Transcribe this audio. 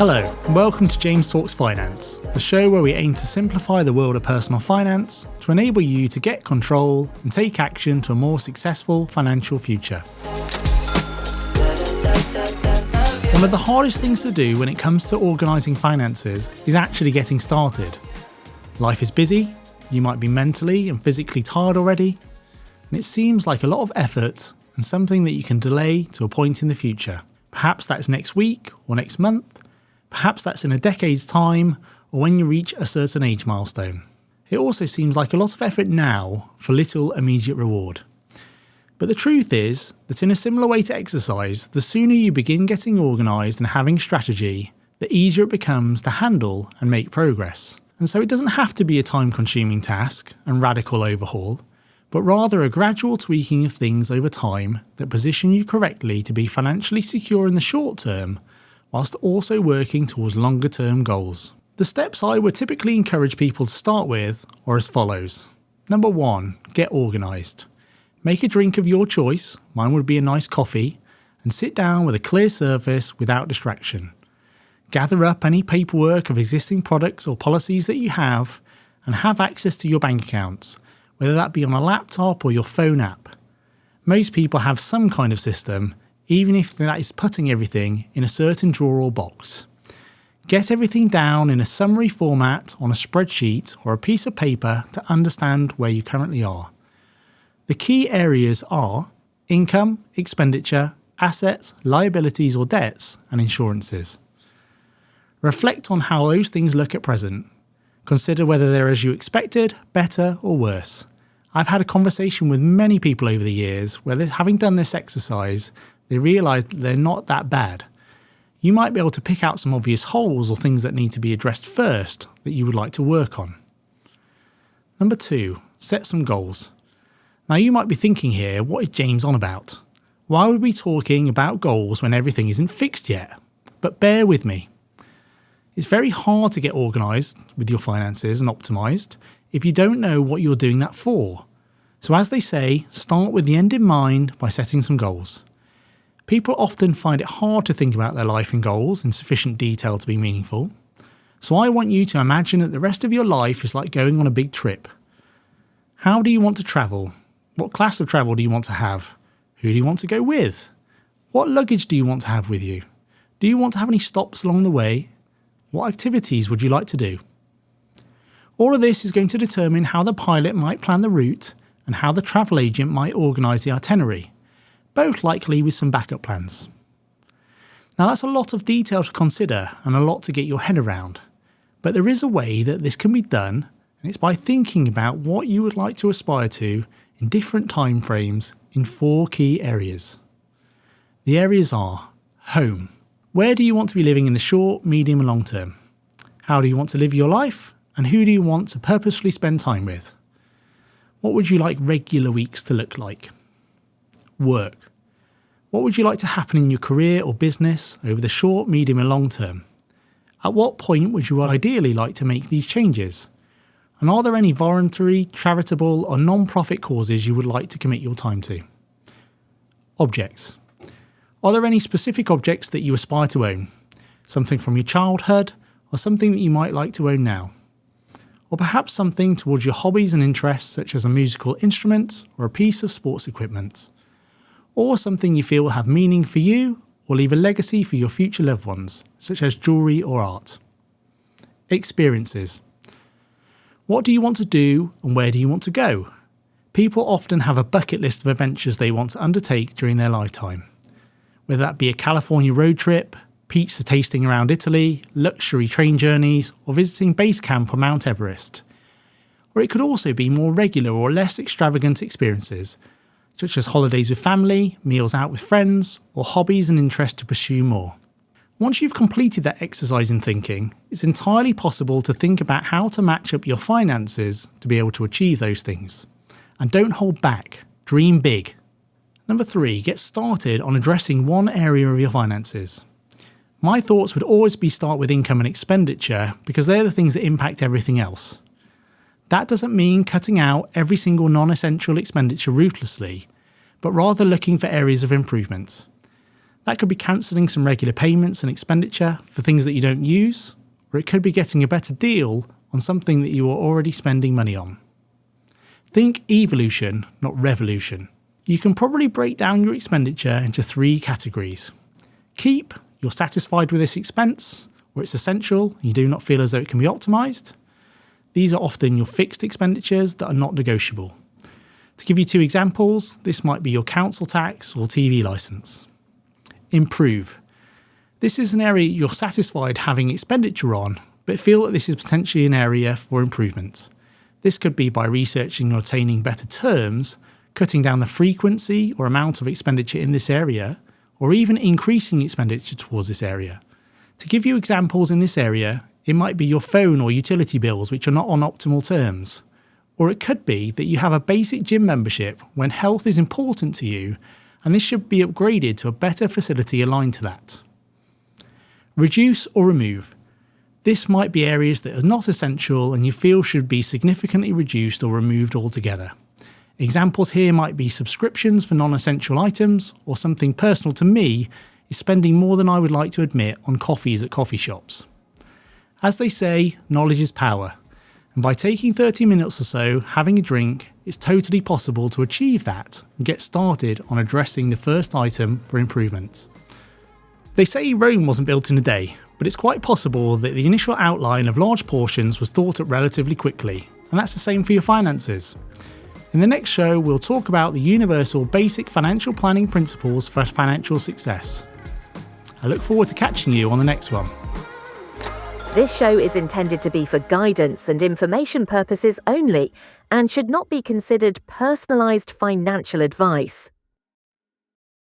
Hello, and welcome to James Talks Finance, the show where we aim to simplify the world of personal finance to enable you to get control and take action to a more successful financial future. One of the hardest things to do when it comes to organising finances is actually getting started. Life is busy, you might be mentally and physically tired already, and it seems like a lot of effort and something that you can delay to a point in the future. Perhaps that's next week or next month. Perhaps that's in a decade's time or when you reach a certain age milestone. It also seems like a lot of effort now for little immediate reward. But the truth is that in a similar way to exercise, the sooner you begin getting organised and having strategy, the easier it becomes to handle and make progress. And so it doesn't have to be a time-consuming task and radical overhaul, but rather a gradual tweaking of things over time that position you correctly to be financially secure in the short term, whilst also working towards longer term goals. The steps I would typically encourage people to start with are as follows. Number 1, get organised. Make a drink of your choice, mine would be a nice coffee, and sit down with a clear surface without distraction. Gather up any paperwork of existing products or policies that you have, and have access to your bank accounts, whether that be on a laptop or your phone app. Most people have some kind of system, even if that is putting everything in a certain drawer or box. Get everything down in a summary format on a spreadsheet or a piece of paper to understand where you currently are. The key areas are income, expenditure, assets, liabilities or debts, and insurances. Reflect on how those things look at present. Consider whether they're as you expected, better or worse. I've had a conversation with many people over the years where, having done this exercise, they realise that they're not that bad. You might be able to pick out some obvious holes or things that need to be addressed first that you would like to work on. Number 2, set some goals. Now you might be thinking here, what is James on about? Why would we be talking about goals when everything isn't fixed yet? But bear with me. It's very hard to get organised with your finances and optimised if you don't know what you're doing that for. So as they say, start with the end in mind by setting some goals. People often find it hard to think about their life and goals in sufficient detail to be meaningful. So I want you to imagine that the rest of your life is like going on a big trip. How do you want to travel? What class of travel do you want to have? Who do you want to go with? What luggage do you want to have with you? Do you want to have any stops along the way? What activities would you like to do? All of this is going to determine how the pilot might plan the route and how the travel agent might organise the itinerary, both likely with some backup plans. Now that's a lot of detail to consider and a lot to get your head around, but there is a way that this can be done, and it's by thinking about what you would like to aspire to in different time frames in 4 key areas. The areas are home. Where do you want to be living in the short, medium and long term? How do you want to live your life? And who do you want to purposefully spend time with? What would you like regular weeks to look like? Work. What would you like to happen in your career or business over the short, medium and long term? At what point would you ideally like to make these changes? And are there any voluntary, charitable or non-profit causes you would like to commit your time to? Objects. Are there any specific objects that you aspire to own? Something from your childhood or something that you might like to own now? Or perhaps something towards your hobbies and interests such as a musical instrument or a piece of sports equipment? Or something you feel will have meaning for you or leave a legacy for your future loved ones, such as jewellery or art? Experiences. What do you want to do and where do you want to go? People often have a bucket list of adventures they want to undertake during their lifetime. Whether that be a California road trip, pizza tasting around Italy, luxury train journeys, or visiting base camp on Mount Everest. Or it could also be more regular or less extravagant experiences, such as holidays with family, meals out with friends, or hobbies and interests to pursue more. Once you've completed that exercise in thinking, it's entirely possible to think about how to match up your finances to be able to achieve those things. And don't hold back, dream big. Number 3, get started on addressing one area of your finances. My thoughts would always be start with income and expenditure because they're the things that impact everything else. That doesn't mean cutting out every single non-essential expenditure ruthlessly, but rather looking for areas of improvement. That could be cancelling some regular payments and expenditure for things that you don't use, or it could be getting a better deal on something that you are already spending money on. Think evolution, not revolution. You can probably break down your expenditure into 3 categories. Keep, you're satisfied with this expense, or it's essential and you do not feel as though it can be optimised. These are often your fixed expenditures that are not negotiable. To give you 2 examples, this might be your council tax or TV licence. Improve. This is an area you're satisfied having expenditure on, but feel that this is potentially an area for improvement. This could be by researching or attaining better terms, cutting down the frequency or amount of expenditure in this area, or even increasing expenditure towards this area. To give you examples in this area, it might be your phone or utility bills which are not on optimal terms. Or it could be that you have a basic gym membership when health is important to you, and this should be upgraded to a better facility aligned to that. Reduce or remove. This might be areas that are not essential and you feel should be significantly reduced or removed altogether. Examples here might be subscriptions for non-essential items, or something personal to me is spending more than I would like to admit on coffees at coffee shops. As they say, knowledge is power, and by taking 30 minutes or so having a drink, it's totally possible to achieve that and get started on addressing the first item for improvement. They say Rome wasn't built in a day, but it's quite possible that the initial outline of large portions was thought up relatively quickly, and that's the same for your finances. In the next show, we'll talk about the universal basic financial planning principles for financial success. I look forward to catching you on the next one. This show is intended to be for guidance and information purposes only and should not be considered personalised financial advice.